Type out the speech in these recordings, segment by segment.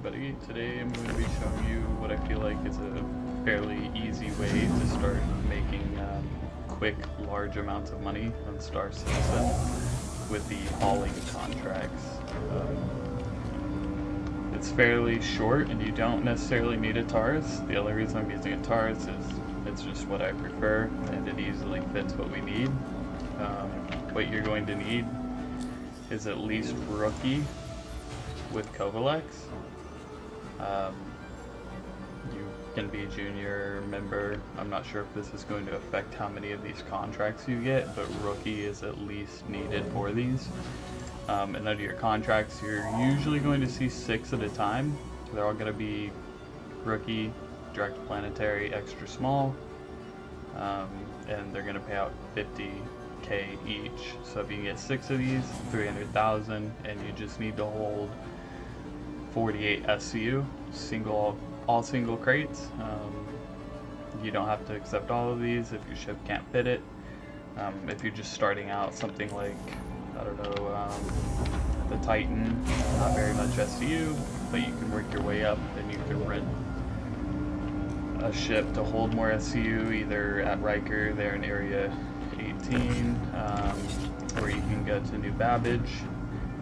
everybody. Today I'm going to be showing you what I feel like is a fairly easy way to start making quick, large amounts of money on StarCitizen with the hauling contracts. It's fairly short and you don't necessarily need a TARS. The only reason I'm using a TARS is it's just what I prefer and it easily fits what we need. What you're going to need is at least rookie with Kovalex. You can be junior member. I'm not sure if this is going to affect how many of these contracts you get, but rookie is at least needed for these. And under your contracts, you're usually going to see 6 at a time. They're all going to be rookie, direct planetary, extra small, and they're going to pay out 50K each. So if you get 6 of these, 300,000, and you just need to hold 48 SCU, all single crates. You don't have to accept all of these if your ship can't fit it. If you're just starting out, something like, I don't know, the Titan, not very much SCU, but you can work your way up and you can rent a ship to hold more SCU, either at Riker there in Area 18, or you can go to New Babbage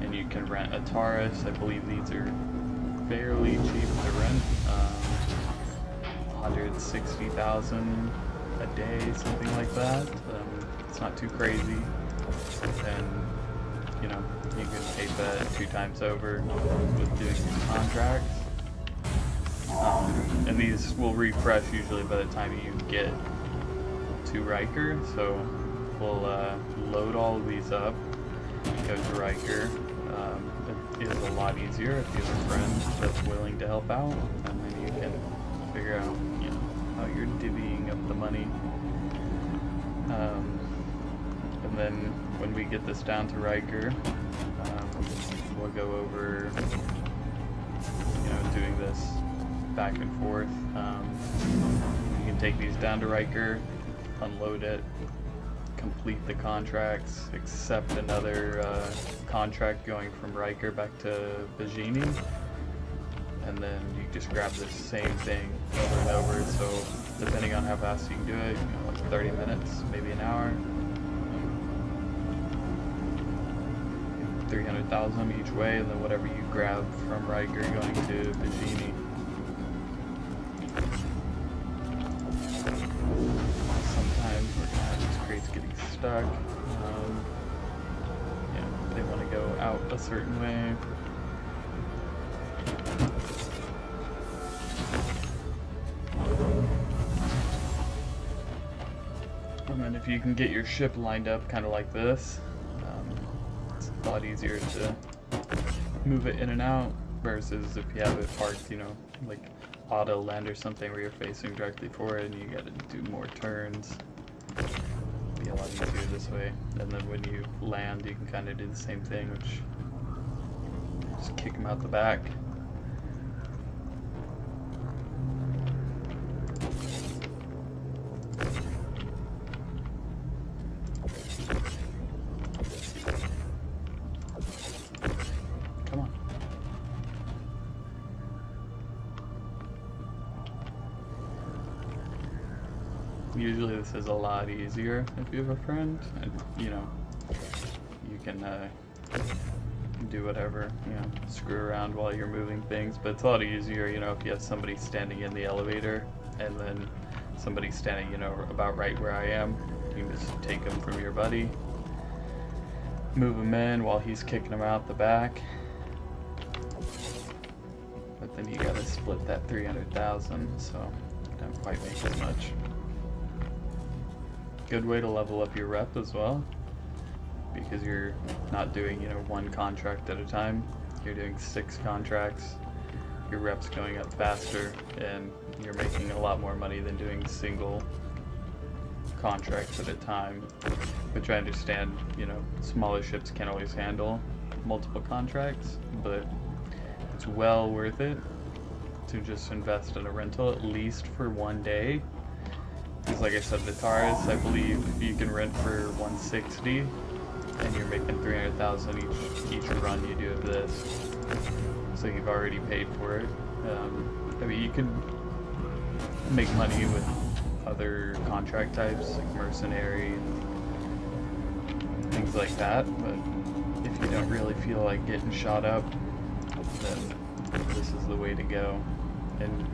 and you can rent a Taurus. I believe these are fairly cheap to rent, 160,000 a day, something like that. It's not too crazy, and you know, you can pay that 2 times over with doing these contracts. And these will refresh usually by the time you get to Riker, so we'll load all of these up, go to Riker. It is a lot easier if you have a friend that's willing to help out, and then you can figure out, you know, how you're divvying up the money. And then when we get this down to Riker, we'll go over, you know, doing this back and forth. You can take these down to Riker, unload it, complete the contracts, accept another contract going from Riker back to Bajini, and then you just grab the same thing over and over. So depending on how fast you can do it, you know, like 30 minutes, maybe an hour. 300,000 each way, and then whatever you grab from Riker going to Bajini. Sometimes we're gonna have these crates getting stuck. Yeah, they want to go out a certain way. And then if you can get your ship lined up kind of like this, it's a lot easier to move it in and out versus if you have it parked, you know, like auto land or something where you're facing directly for it and you gotta do more turns. It'd be a lot easier this way. And then when you land, you can kind of do the same thing, which just kick them out the back. Come on. Usually this is a lot easier if you have a friend, and you know, you can do whatever, you know, screw around while you're moving things, but it's a lot easier, you know, if you have somebody standing in the elevator and then somebody standing, you know, about right where I am. You can just take them from your buddy, move him in while he's kicking them out the back, but then you gotta split that 300,000, so you don't quite make as much. Good way to level up your rep as well, because you're not doing, you know, 1 contract at a time. You're doing 6 contracts. Your rep's going up faster, and you're making a lot more money than doing single contracts at a time. Which I understand, you know, smaller ships can't always handle multiple contracts, but it's well worth it to just invest in a rental at least for 1 day. Because like I said, the TARS, I believe you can rent for 160, and you're making 300,000 each run you do of this. so you've already paid for it. I mean, you could make money with other contract types, like mercenary and things like that, but if you don't really feel like getting shot up, then this is the way to go. And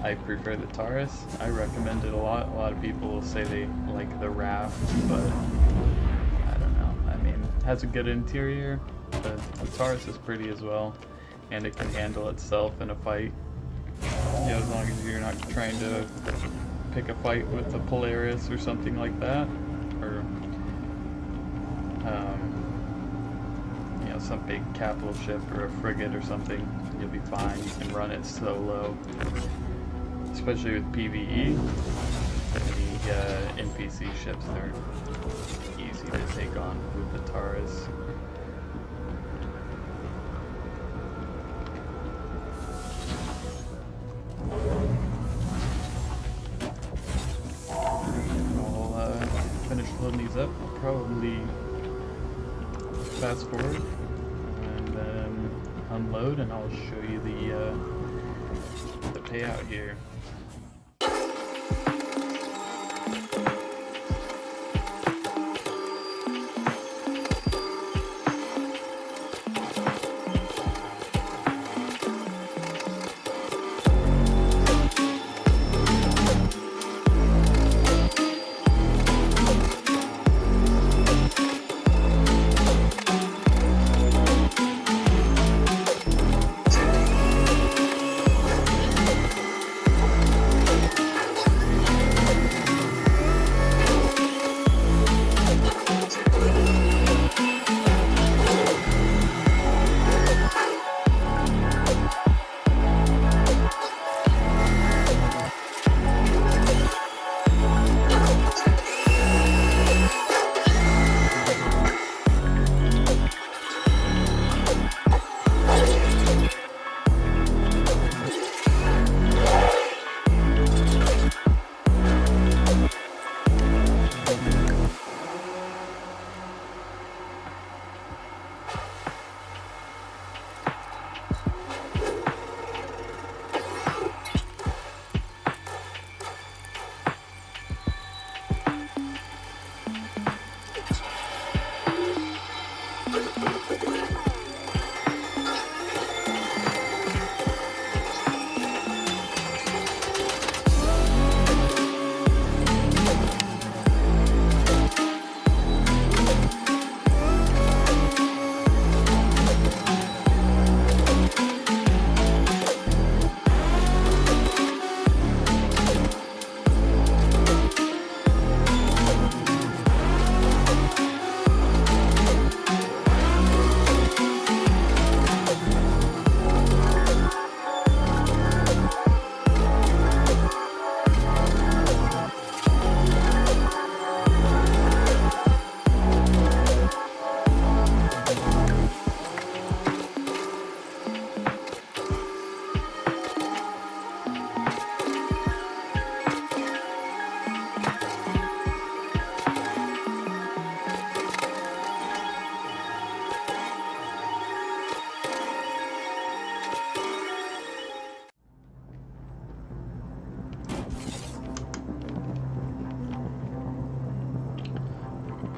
I prefer the Taurus. I recommend it a lot. A lot of people will say they like the raft, but I don't know. I mean, it has a good interior. The Taurus is pretty as well, and it can handle itself in a fight. You know, as long as you're not trying to pick a fight with the Polaris or something like that, or you know, some big capital ship or a frigate or something, you'll be fine. You can run it solo, especially with PvE. The NPC ships, they're easy to take on with the Taurus. Finish loading these up. I'll probably fast forward and then unload, and I'll show you the payout here.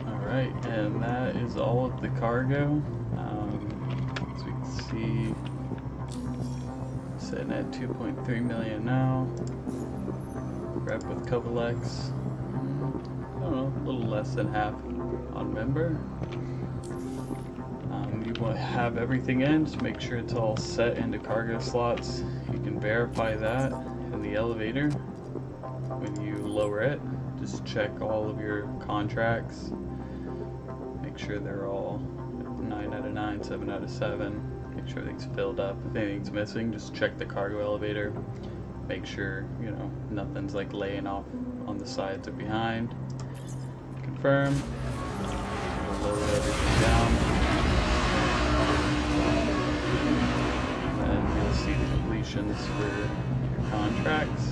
Alright, and that is all of the cargo. As we can see, sitting at 2.3 million now. Rep with Covilex, I don't know, a little less than half on member. You want to have everything in, just make sure it's all set into cargo slots. You can verify that in the elevator when you lower it. Just check all of your contracts. Make sure they're all 9 out of 9, 7 out of 7. Make sure everything's filled up. If anything's missing, just check the cargo elevator. Make sure, you know, nothing's like laying off on the sides or behind. Confirm. We'll lower everything down. And you'll see the completions for your contracts.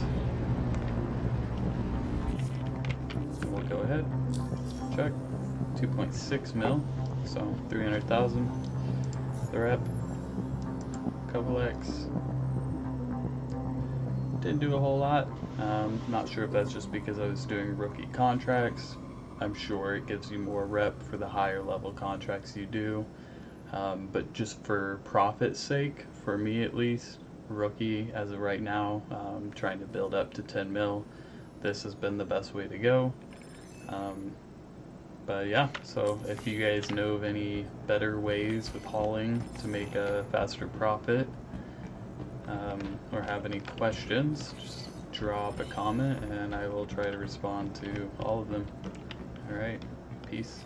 So we'll go ahead, check. 2.6 mil, so 300,000 the rep. couple X. Didn't do a whole lot. Not sure if that's just because I was doing rookie contracts. I'm sure it gives you more rep for the higher level contracts you do. But just for profit's sake, for me at least, rookie as of right now, trying to build up to 10 mil, this has been the best way to go. But yeah, so if you guys know of any better ways with hauling to make a faster profit, or have any questions, just drop a comment and I will try to respond to all of them. Alright, peace.